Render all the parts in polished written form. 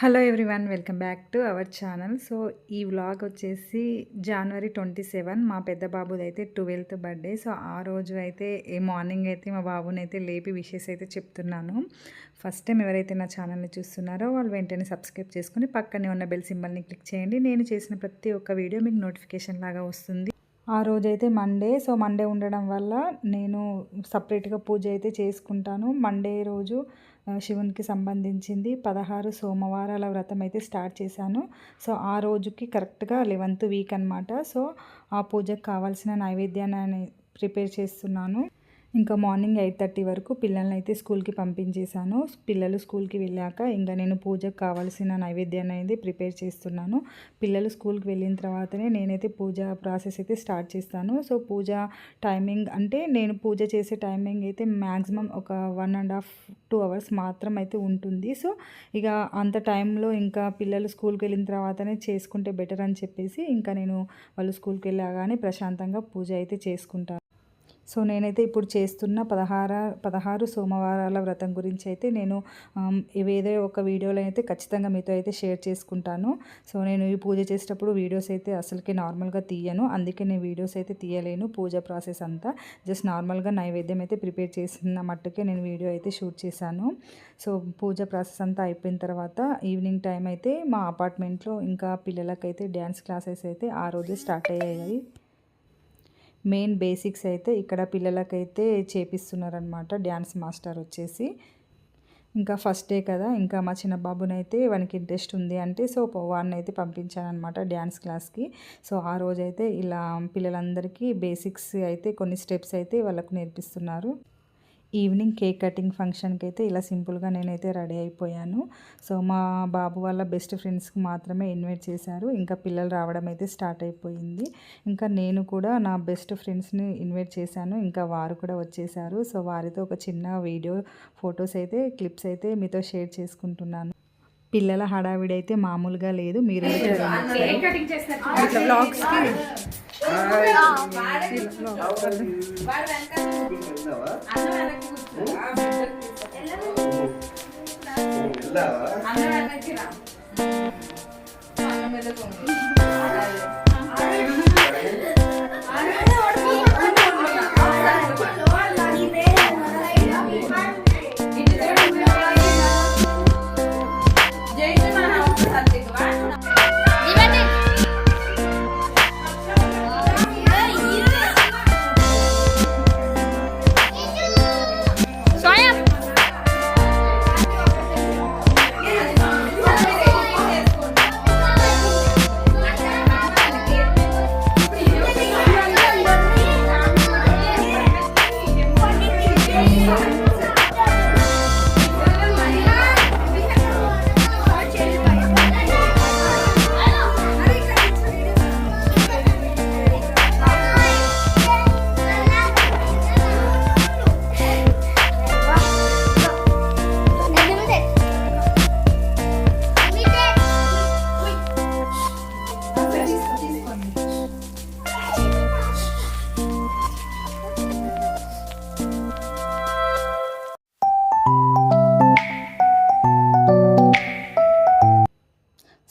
Hello everyone, welcome back to our channel. So ఈ vlog వచ్చేసి జనవరి 27 మా పెద్ద బాబుది అయితే 12th బర్త్డే. సో ఆ రోజు అయితే మార్నింగ్ అయితే మా బాబుని అయితే లేపి విషెస్ అయితే చెప్తున్నాను. ఫస్ట్ టైం ఎవరైతే నా ఛానల్ని చూస్తున్నారో వాళ్ళు వెంటనే సబ్స్క్రైబ్ చేసుకుని పక్కనే ఉన్న బెల్ సింబల్ని క్లిక్ చేయండి. నేను చేసిన ప్రతి ఒక్క వీడియో మీకు నోటిఫికేషన్ లాగా వస్తుంది. ఆ రోజైతే మండే. సో మండే ఉండడం వల్ల నేను సపరేట్గా పూజ అయితే చేసుకుంటాను. మండే రోజు శివునికి సంబంధించింది 16 సోమవారాల వ్రతం అయితే స్టార్ట్ చేశాను. సో ఆ రోజుకి కరెక్ట్గా 11th వీక్ అనమాట. సో ఆ పూజకు కావాల్సిన నైవేద్యాన్ని ప్రిపేర్ చేస్తున్నాను. ఇంకా మార్నింగ్ 8:30 వరకు పిల్లల్ని అయితే స్కూల్కి పంపించేశాను. పిల్లలు స్కూల్కి వెళ్ళాక ఇంకా నేను పూజకు కావాల్సిన నైవేద్యాన్ని అయితే ప్రిపేర్ చేస్తున్నాను. పిల్లలు స్కూల్కి వెళ్ళిన తర్వాతనే నేనైతే పూజ ప్రాసెస్ అయితే స్టార్ట్ చేస్తాను. సో పూజ టైమింగ్ అంటే నేను పూజ చేసే టైమింగ్ అయితే మ్యాక్సిమం ఒక 1.5-2 hours మాత్రం అయితే ఉంటుంది. సో ఇక అంత టైంలో ఇంకా పిల్లలు స్కూల్కి వెళ్ళిన తర్వాతనే చేసుకుంటే బెటర్ అని చెప్పేసి ఇంకా నేను వాళ్ళు స్కూల్కి వెళ్ళగానే ప్రశాంతంగా పూజ అయితే చేసుకుంటాను. సో నేనైతే ఇప్పుడు చేస్తున్న 16 సోమవారాల వ్రతం గురించి అయితే నేను ఏదో ఒక వీడియోలో అయితే ఖచ్చితంగా మీతో అయితే షేర్ చేసుకుంటాను. సో నేను ఈ పూజ చేసేటప్పుడు వీడియోస్ అయితే అసలుకి నార్మల్గా తీయను. అందుకే నేను వీడియోస్ అయితే తీయలేను. పూజ ప్రాసెస్ అంతా జస్ట్ నార్మల్గా నైవేద్యం అయితే ప్రిపేర్ చేసిన మట్టుకే నేను వీడియో అయితే షూట్ చేశాను. సో పూజ ప్రాసెస్ అంతా అయిపోయిన తర్వాత ఈవినింగ్ టైం అయితే మా అపార్ట్మెంట్లో ఇంకా పిల్లలకైతే డ్యాన్స్ క్లాసెస్ అయితే ఆ రోజే స్టార్ట్ అయ్యాయి. మెయిన్ బేసిక్స్ అయితే ఇక్కడ పిల్లలకైతే చేపిస్తున్నారనమాట. డ్యాన్స్ మాస్టర్ వచ్చేసి ఇంకా ఫస్ట్ డే కదా, ఇంకా మా చిన్న బాబునైతే వానికి ఇంట్రెస్ట్ ఉంది అంటే సో వాడిని అయితే పంపించాను అనమాట డ్యాన్స్ క్లాస్కి. సో ఆ రోజైతే ఇలా పిల్లలందరికీ బేసిక్స్ అయితే కొన్ని స్టెప్స్ అయితే వాళ్ళకు నేర్పిస్తున్నారు. ఈవినింగ్ కేక్ కటింగ్ ఫంక్షన్కి అయితే ఇలా సింపుల్గా నేనైతే రెడీ అయిపోయాను. సో మా బాబు వాళ్ళ బెస్ట్ ఫ్రెండ్స్కి మాత్రమే ఇన్వైట్ చేశారు. ఇంకా పిల్లలు రావడం అయితే స్టార్ట్ అయిపోయింది. ఇంకా నేను కూడా నా బెస్ట్ ఫ్రెండ్స్ని ఇన్వైట్ చేశాను. ఇంకా వారు కూడా వచ్చేసారు. సో వారితో ఒక చిన్న వీడియో ఫొటోస్ అయితే క్లిప్స్ అయితే మీతో షేర్ చేసుకుంటున్నాను. పిల్లల హడావిడి అయితే మామూలుగా లేదు. మీరు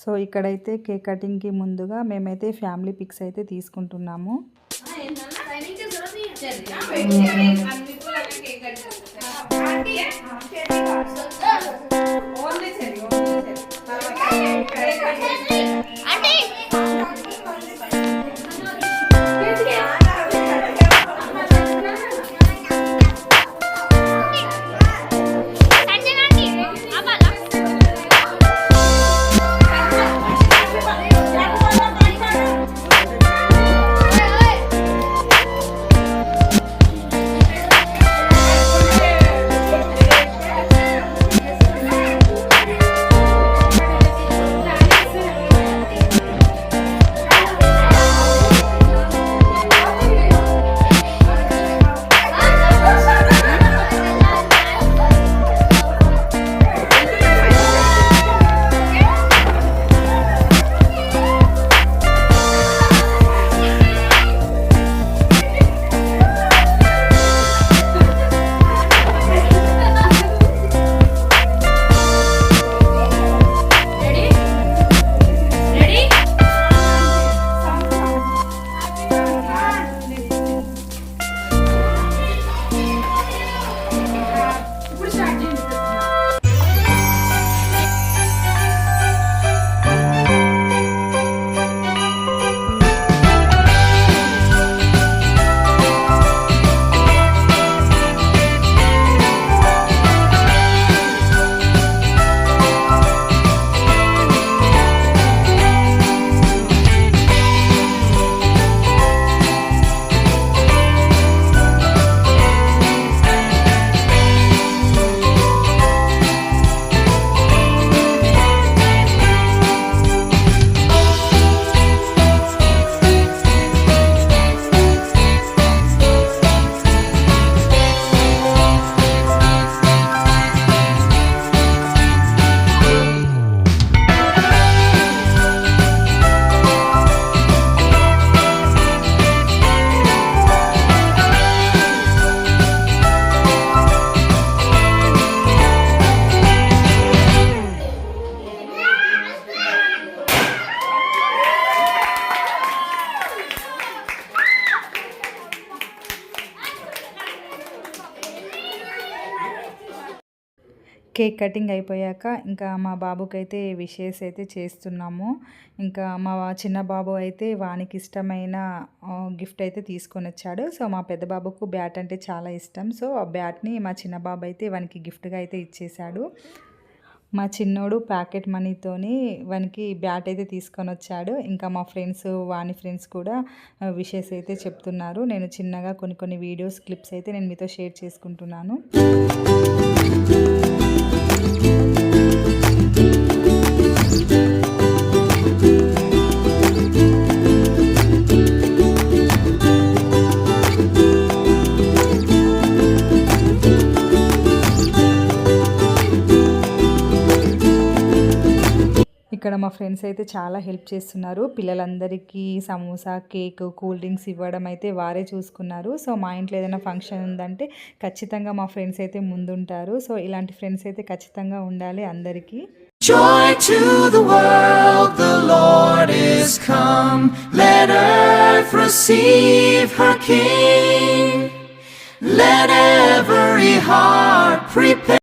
సో ఇక్కడైతే కేక్ కటింగ్కి ముందుగా మేమైతే ఫ్యామిలీ పిక్స్ అయితే తీసుకుంటున్నాము. కేక్ కటింగ్ అయిపోయాక ఇంకా మా బాబుకైతే విషెస్ అయితే చేస్తున్నాము. ఇంకా మా చిన్న బాబు అయితే వానికి ఇష్టమైన గిఫ్ట్ అయితే తీసుకొనొచ్చాడు. సో, మా పెద్ద బాబుకు బ్యాట్ అంటే చాలా ఇష్టం. సో, ఆ బ్యాట్‌ని మా చిన్న బాబు అయితే వానికి గిఫ్ట్‌గా అయితే ఇచ్చేశాడు. మా చిన్నోడు ప్యాకెట్ మనీతోని వానికి బ్యాట్ అయితే తీసుకొనొచ్చాడు. ఇంకా మా ఫ్రెండ్స్, వాని ఫ్రెండ్స్ కూడా విషెస్ అయితే చెప్తున్నారు. నేను చిన్నగా కొన్ని కొన్ని వీడియోస్, క్లిప్స్ అయితే నేను మీతో షేర్ చేసుకుంటున్నాను. ఇక్కడ మా ఫ్రెండ్స్ అయితే చాలా హెల్ప్ చేస్తున్నారు. పిల్లలందరికీ సమోసా, కేక్, కూల్ డ్రింక్స్ ఇవ్వడం అయితే వారే చూసుకున్నారు. సో, మా ఇంట్లో ఏదైనా ఫంక్షన్ ఉందంటే ఖచ్చితంగా మా ఫ్రెండ్స్ అయితే ముందుంటారు. సో, ఇలాంటి ఫ్రెండ్స్ అయితే ఖచ్చితంగా ఉండాలి అందరికీ. Joy to the world, the Lord is come. Let earth receive her King. Let every heart prepare.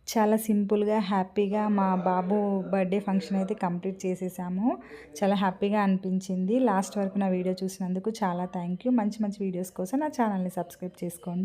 చాలా సింపుల్‌గా, హ్యాపీగా మా బాబు బర్త్‌డే ఫంక్షన్ అయితే కంప్లీట్ చేసేసాము. చాలా హ్యాపీగా అనిపించింది. లాస్ట్ వరకు నా వీడియో చూసినందుకు చాలా థ్యాంక్ యూ. మంచి మంచి వీడియోస్ కోసం నా ఛానల్‌ని సబ్స్క్రైబ్ చేసుకోండి.